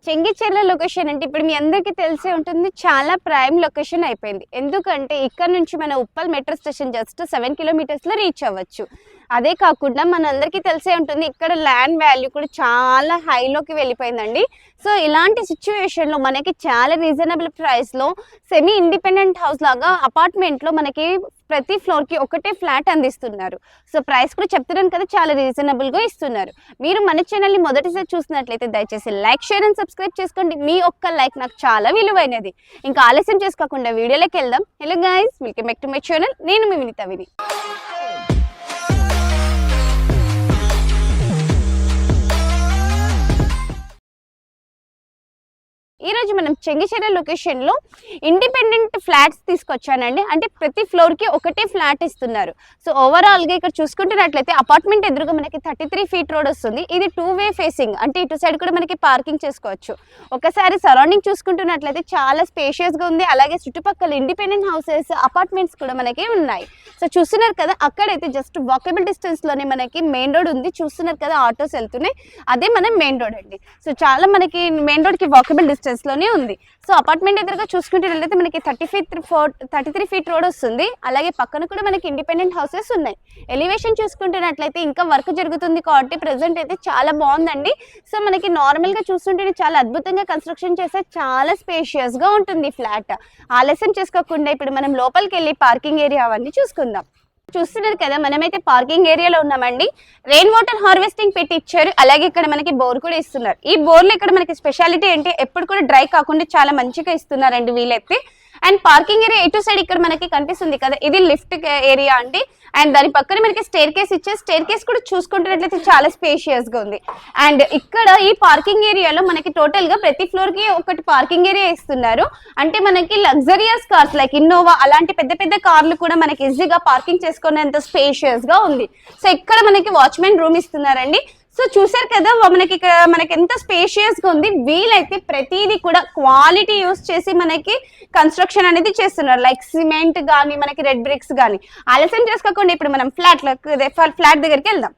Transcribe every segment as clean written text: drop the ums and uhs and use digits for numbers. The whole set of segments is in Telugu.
చెంగిచెర్ల లొకేషన్ అంటే ఇప్పుడు మీ అందరికీ తెలిసే ఉంటుంది, చాలా ప్రైమ్ లొకేషన్ అయిపోయింది. ఎందుకంటే ఇక్కడ నుంచి మన ఉప్పల్ మెట్రో స్టేషన్ జస్ట్ 7 కిలోమీటర్స్లో రీచ్ అవ్వచ్చు. అదే కాకుండా మనందరికీ తెలిసే ఉంటుంది, ఇక్కడ ల్యాండ్ వాల్యూ కూడా చాలా హైలోకి వెళ్ళిపోయిందండి. సో ఇలాంటి సిచ్యువేషన్లో మనకి చాలా రీజనబుల్ ప్రైస్లో సెమీ ఇండిపెండెంట్ హౌస్ లాగా అపార్ట్మెంట్లో మనకి ప్రతి ఫ్లోర్కి ఒకటే ఫ్లాట్ అందిస్తున్నారు. సో ప్రైస్ కూడా చెప్తున్నాను కదా, చాలా రీజనబుల్గా ఇస్తున్నారు. మీరు మన ఛానల్ని మొదటిసారి చూసినట్లయితే దయచేసి లైక్, షేర్ అండ్ సబ్స్క్రైబ్ చేసుకోండి. మీ ఒక్క లైక్ నాకు చాలా విలువైనది. ఇంకా ఆలస్యం చేసుకోకుండా వీడియోలోకి వెళ్దాం. Hello guys, welcome back to my channel. నేను మీ వినీత విని. ఈరోజు మనం చెంగిచెర్ల లొకేషన్లో ఇండిపెండెంట్ ఫ్లాట్స్ తీసుకొచ్చానండి. అంటే ప్రతి ఫ్లోర్కి ఒకటే ఫ్లాట్ ఇస్తున్నారు. సో ఓవరాల్గా ఇక్కడ చూసుకుంటున్నట్లయితే అపార్ట్మెంట్ ఎదురుగా మనకి 33 ఫీట్ రోడ్ వస్తుంది. ఇది 2 వే ఫేసింగ్, అంటే ఇటు సైడ్ కూడా మనకి పార్కింగ్ చేసుకోవచ్చు. ఒకసారి సరౌండింగ్ చూసుకుంటున్నట్లయితే చాలా స్పేషియస్గా ఉంది. అలాగే చుట్టుపక్కల ఇండిపెండెంట్ హౌసెస్, అపార్ట్మెంట్స్ కూడా మనకి ఉన్నాయి. సో చూస్తున్నారు కదా, అక్కడైతే జస్ట్ వాకబుల్ డిస్టెన్స్లోనే మనకి మెయిన్ రోడ్ ఉంది. చూస్తున్నారు కదా, ఆటోస్ వెళ్తున్నాయి, అదే మన మెయిన్ రోడ్ అండి. సో చాలా మనకి మెయిన్ రోడ్కి వాకబుల్ డిస్టెన్స్ లోనే ఉంది. సో అపార్ట్మెంట్ ఎదురుగా చూసుకుంటున్నట్లయితే మనకి 33 ఫీట్ రోడ్ వస్తుంది. అలాగే పక్కన కూడా మనకి ఇండిపెండెంట్ హౌసెస్ ఉన్నాయి. ఎలివేషన్ చూసుకుంటున్నట్లయితే ఇంకా వర్క్ జరుగుతుంది కాబట్టి ప్రెసెంట్ అయితే చాలా బాగుందండి. సో మనకి నార్మల్ గా చూస్తుంటే చాలా అద్భుతంగా కన్స్ట్రక్షన్ చేస్తే చాలా స్పేషియస్ గా ఉంటుంది ఫ్లాట్. ఆలస్యం చేసుకోకుండా ఇప్పుడు మనం లోపలికి వెళ్ళి పార్కింగ్ ఏరియా అవన్నీ చూసుకుందాం. చూస్తున్నారు కదా, మనమైతే పార్కింగ్ ఏరియాలో ఉన్నామండి. రెయిన్ వాటర్ హార్వెస్టింగ్ పెట్టి ఇచ్చారు. అలాగే ఇక్కడ మనకి బోర్ కూడా ఇస్తున్నారు. ఈ బోర్లో ఇక్కడ మనకి స్పెషాలిటీ ఏంటి, ఎప్పుడు కూడా డ్రై కాకుండా చాలా మంచిగా ఇస్తున్నారండి వీలైతే. అండ్ పార్కింగ్ ఏరియా ఇటు సైడ్ ఇక్కడ మనకి కనిపిస్తుంది కదా, ఇది లిఫ్ట్ ఏరియా అండి. అండ్ దాని పక్కన మనకి స్టేర్ కేస్ ఇచ్చారు. స్టేర్ కేస్ కూడా చూసుకుంటున్నట్లయితే చాలా స్పేషియస్ గా ఉంది. అండ్ ఇక్కడ ఈ పార్కింగ్ ఏరియాలో మనకి టోటల్ గా ప్రతి ఫ్లోర్ కి ఒకటి పార్కింగ్ ఏరియా ఇస్తున్నారు. అంటే మనకి లగ్జరియస్ కార్స్ లైక్ ఇన్నోవా అలాంటి పెద్ద పెద్ద కార్లు కూడా మనకి ఈజీగా పార్కింగ్ చేసుకునేంత స్పేషియస్ గా ఉంది. సో ఇక్కడ మనకి వాచ్మెన్ రూమ్ ఇస్తున్నారండి. సో చూసారు కదా, మనకి ఇక్కడ మనకి ఎంత స్పేషియస్ గా ఉంది. వీలైతే ప్రతిదీ కూడా క్వాలిటీ యూస్ చేసి మనకి కన్స్ట్రక్షన్ అనేది చేస్తున్నారు. లైక్ సిమెంట్ కానీ, మనకి రెడ్ బ్రిక్స్ కానీ. ఆలస్యం చేసుకోకుండా ఇప్పుడు మనం ఫ్లాట్ దగ్గరికి వెళ్దాం.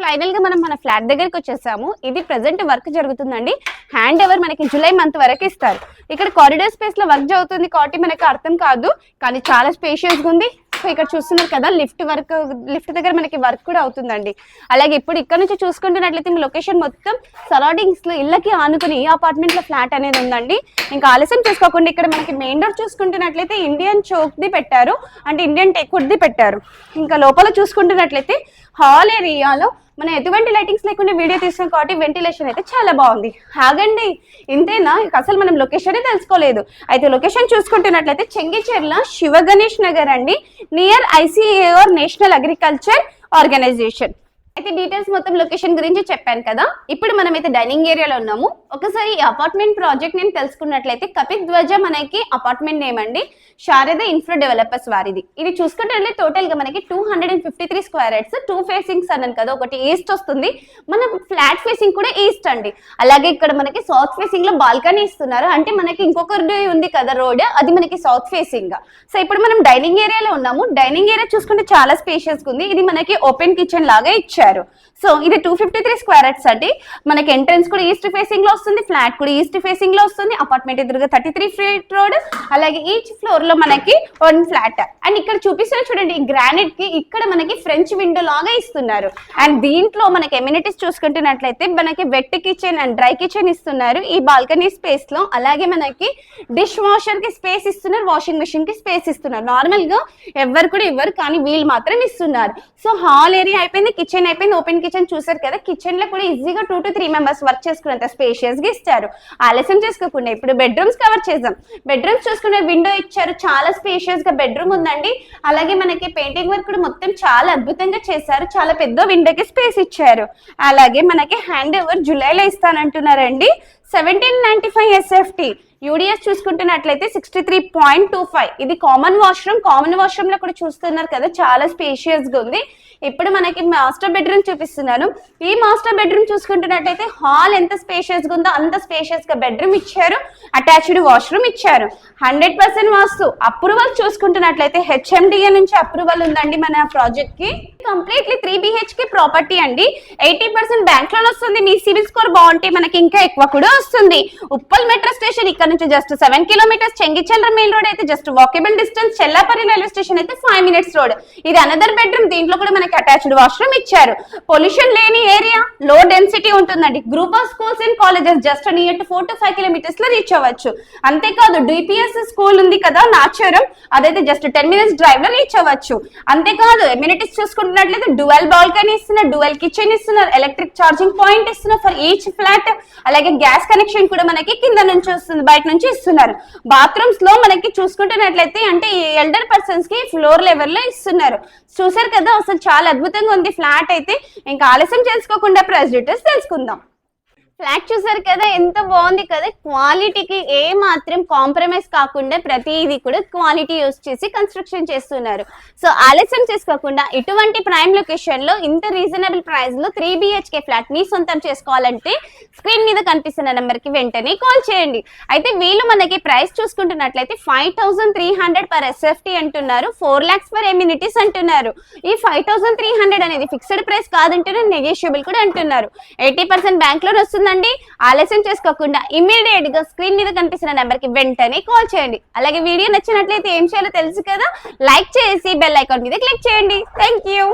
ఫైనల్ గా మనం మన ఫ్లాట్ దగ్గరికి వచ్చేసాము. ఇది ప్రెసెంట్ వర్క్ జరుగుతుందండి. హ్యాండ్ ఓవర్ మనకి జూలై మంత్ వరకు ఇస్తారు. ఇక్కడ కారిడార్ స్పేస్ లో వర్క్ జరుగుతుంది కాబట్టి మనకి అర్థం కాదు, కానీ చాలా స్పేషియస్ గా ఉంది. సో ఇక్కడ చూస్తున్నారు కదా, లిఫ్ట్ దగ్గర మనకి వర్క్ కూడా అవుతుందండి. అలాగే ఇప్పుడు ఇక్కడ నుంచి చూసుకుంటున్నట్లయితే లొకేషన్ మొత్తం సరౌండింగ్స్ లో ఇళ్ళకి ఆనుకుని ఈ అపార్ట్మెంట్ లో ఫ్లాట్ అనేది ఉందండి. ఇంకా ఆలస్యం చేసుకోకుండా ఇక్కడ మనకి మెయిన్ డోర్ చూసుకుంటున్నట్లయితే ఇండియన్ చోక్ది పెట్టారు, అంటే ఇండియన్ టెక్వుడ్ది పెట్టారు. ఇంకా లోపల చూసుకుంటున్నట్లయితే హాల్ ఏరియాలో మనం ఎటువంటి లైటింగ్స్ లేకుండా వీడియో తీసాం కాబట్టి వెంటిలేషన్ అయితే చాలా బాగుంది. ఆగండి, ఇంతేనా? అసలు మనం లొకేషన్ తెలుసుకోలేదు. అయితే లొకేషన్ చూసుకుంటున్నట్లయితే చెంగిచెర్ల శివ గణేష్ నగర్ అండి, near ICAR national agriculture organisation. అయితే డీటెయిల్స్ మొత్తం లొకేషన్ గురించి చెప్పాను కదా. ఇప్పుడు మనం అయితే డైనింగ్ ఏరియాలో ఉన్నాము. ఒకసారి ఈ అపార్ట్మెంట్ ప్రాజెక్ట్ నేమ్ తెలుసుకున్నట్లయితే కపిధ్వజ మనకి అపార్ట్మెంట్ నేమ్ అండి, శారద ఇన్ఫ్రా డెవలపర్స్ వారిది. ఇది చూసుకుంటే టోటల్ గా మనకి 253 స్క్వేర్ యార్డ్స్, 2 ఫేసింగ్స్ అన్నాను కదా, ఒకటి ఈస్ట్ వస్తుంది, మన ఫ్లాట్ ఫేసింగ్ కూడా ఈస్ట్ అండి. అలాగే ఇక్కడ మనకి సౌత్ ఫేసింగ్ లో బాల్కనీ ఇస్తున్నారు. అంటే మనకి ఇంకొకటి ఉంది కదా రోడ్, అది మనకి సౌత్ ఫేసింగ్. సో ఇప్పుడు మనం డైనింగ్ ఏరియాలో ఉన్నాము. డైనింగ్ ఏరియా చూసుకుంటే చాలా స్పేషియస్ ఉంది. ఇది మనకి ఓపెన్ కిచెన్ లాగా ఇచ్చారు. సో ఇది 253 స్క్వేర్ యార్డ్స్ అండి. మనకి ఎంట్రన్స్ కూడా ఈస్ట్ ఫేసింగ్ లో వస్తుంది, ఫ్లాట్ కూడా ఈస్ట్ ఫేసింగ్ లో వస్తుంది. అపార్ట్మెంట్ ఎదురుగా 33 ఫీట్ రోడ్. అలాగే ఈచ్ ఫ్లోర్ లో మనకి 1 ఫ్లాట్. అండ్ ఇక్కడ చూపిస్తున్నారు చూడండి, ఈ గ్రానైట్ కి ఇక్కడ మనకి ఫ్రెంచ్ విండో లాగా ఇస్తున్నారు. అండ్ దీంట్లో మనకి ఎమ్యూనిటీస్ చూసుకుంటున్నట్లయితే మనకి wet kitchen and dry kitchen ఇస్తున్నారు ఈ బాల్కనీ స్పేస్ లో. అలాగే మనకి డిష్ వాషర్ కి స్పేస్ ఇస్తున్నారు, వాషింగ్ మెషిన్ కి స్పేస్ ఇస్తున్నారు. నార్మల్ గా ఎవరు కూడా ఇవ్వరు, కానీ వీళ్ళు మాత్రం ఇస్తున్నారు. సో హాల్ ఏరియా అయిపోయింది, కిచెన్ అయిపోయింది, ఓపెన్ కిచెన్ చూసారు కదా. కిచెన్ లో కూడా ఈజీగా 2 to 3 మెంబర్స్ వర్క్ చేసుకునేంత స్పేషియస్ గా ఇస్తారు. ఆలస్యం చేసుకోకుండా ఇప్పుడు బెడ్రూమ్స్ కవర్ చేద్దాం. బెడ్రూమ్స్ చూసుకునే విండో ఇచ్చారు, చాలా స్పేషియస్ గా బెడ్రూమ్ ఉందండి. అలాగే మనకి పెయింటింగ్ వర్క్ కూడా మొత్తం చాలా అద్భుతంగా చేశారు. చాలా పెద్ద విండోకి స్పేస్ ఇచ్చారు. అలాగే మనకి హ్యాండ్ ఓవర్ జూలైలో ఇస్తానంటున్నారండి. 1795 SFT. యూడిఎస్ చూసుకుంటున్నట్లయితే 63.25. ఇది కామన్ వాష్రూమ్ లో కూడా చూస్తున్నారు కదా, చాలా స్పేషియస్ గా ఉంది. ఇప్పుడు మనకి మాస్టర్ బెడ్రూమ్ చూపిస్తున్నాను. ఈ మాస్టర్ బెడ్రూమ్ చూసుకుంటున్నట్లయితే హాల్ ఎంత స్పేషియస్ గా ఉందో అంత స్పేషియస్ గా బెడ్రూమ్ ఇచ్చారు, అటాచ్డ్ వాష్రూమ్ ఇచ్చారు. 100% వాస్తు. అప్రూవల్ చూసుకుంటున్నట్లయితే హెచ్ఎండిఏ నుంచి అప్రూవల్ ఉందండి మన ప్రాజెక్ట్ కి. కంప్లీట్లీ 3 BHK ప్రాపర్టీ అండి. 80% బ్యాంక్ లోన్ వస్తుంది. మీ సివిల్ స్కోర్ బాగుంటే మనకి ఇంకా ఎక్కువ కూడా వస్తుంది. ఉప్పల్ మెట్రో స్టేషన్ ఇక్కడ నుంచి జస్ట్ 7 కిలోమీటర్స్, చెంగిచెర్ల మెయిన్ రోడ్ అయితే just walkable distance, Chellapalli railway station అయితే 5 minutes రోడ్. ఇది అనదర్ బెడ్రూమ్. దీంట్లో కూడా మనకి అటాచ్డ్ వాష్రూమ్ ఇచ్చారు. పొల్యూషన్ లేని ఏరియా, లో డెన్సిటీ ఉంటుందండి. Group of schools and colleges just near to 4 to 5 kilometers లో రీచ్ అవ్వచ్చు. అంతేకాదు డిపిఎస్ స్కూల్ ఉంది కదా నాచారం, అదైతే జస్ట్ 10 minutes డ్రైవ్ లో రీచ్ అవ్వచ్చు. అంతేకాదు ఎమ్యూనిటీస్ చూసుకుంటున్నట్లయితే డ్యువల్ బాల్కనీ ఇస్తున్నారు, డ్యువల్ కిచెన్ ఇస్తున్నారు, ఎలక్ట్రిక్ ఛార్జింగ్ పాయింట్ ఇస్తున్నారు ఫర్ ఈచ్ ఫ్లాట్. అలాగే గ్యాస్ కనెక్షన్ కూడా మనకి కింద నుంచి వస్తుంది, బయట నుంచి ఇస్తున్నారు. బాత్రూమ్స్ లో మనకి చూసుకుంటున్నట్లయితే అంటే ఎల్డర్ పర్సన్స్ కి ఫ్లోర్ లెవెల్ లో ఇస్తున్నారు. చూసారు కదా, అసలు చాలా అద్భుతంగా ఉంది ఫ్లాట్ అయితే. ఇంకా ఆలస్యం చేసుకోకుండా ప్రైస్ డీటెయిల్స్ తెలుసుకుందాం. ఫ్లాట్ చూసారు కదా, ఎంత బాగుంది కదా. క్వాలిటీకి ఏ మాత్రం కాంప్రమైజ్ కాకుండా ప్రతిదీ కూడా క్వాలిటీ యూజ్ చేసి కన్స్ట్రక్షన్ చేస్తున్నారు. సో ఆలస్యం చేసుకోకుండా ఇటువంటి ప్రైమ్ లొకేషన్ లో ఇంత రీజనబుల్ ప్రైస్ లో 3 BHK ఫ్లాట్ ని సొంతం చేసుకోవాలంటే స్క్రీన్ మీద కనిపిస్తున్న నెంబర్ కి వెంటనే కాల్ చేయండి. అయితే వీళ్ళు మనకి ప్రైస్ చూసుకుంటున్నట్లయితే 5300 per SFT అంటున్నారు, 4 lakhs per amenities అంటున్నారు. ఈ 5300 అనేది ఫిక్స్డ్ ప్రైస్ కాదంటున్నారు, నెగోషియబుల్ కూడా అంటున్నారు. 80% బ్యాంక్ లోన్ వస్తుంది. ఆలస్యం చేసుకోకుండా ఇమీడియట్ గా స్క్రీన్ మీద కనిపిస్తున్న నెంబర్ కి వెంటనే కాల్ చేయండి. అలాగే వీడియో నచ్చినట్లయితే ఏం చేయాలో తెలుసు కదా, లైక్ చేసి బెల్ ఐకాన్ మీద క్లిక్ చేయండి. Thank you.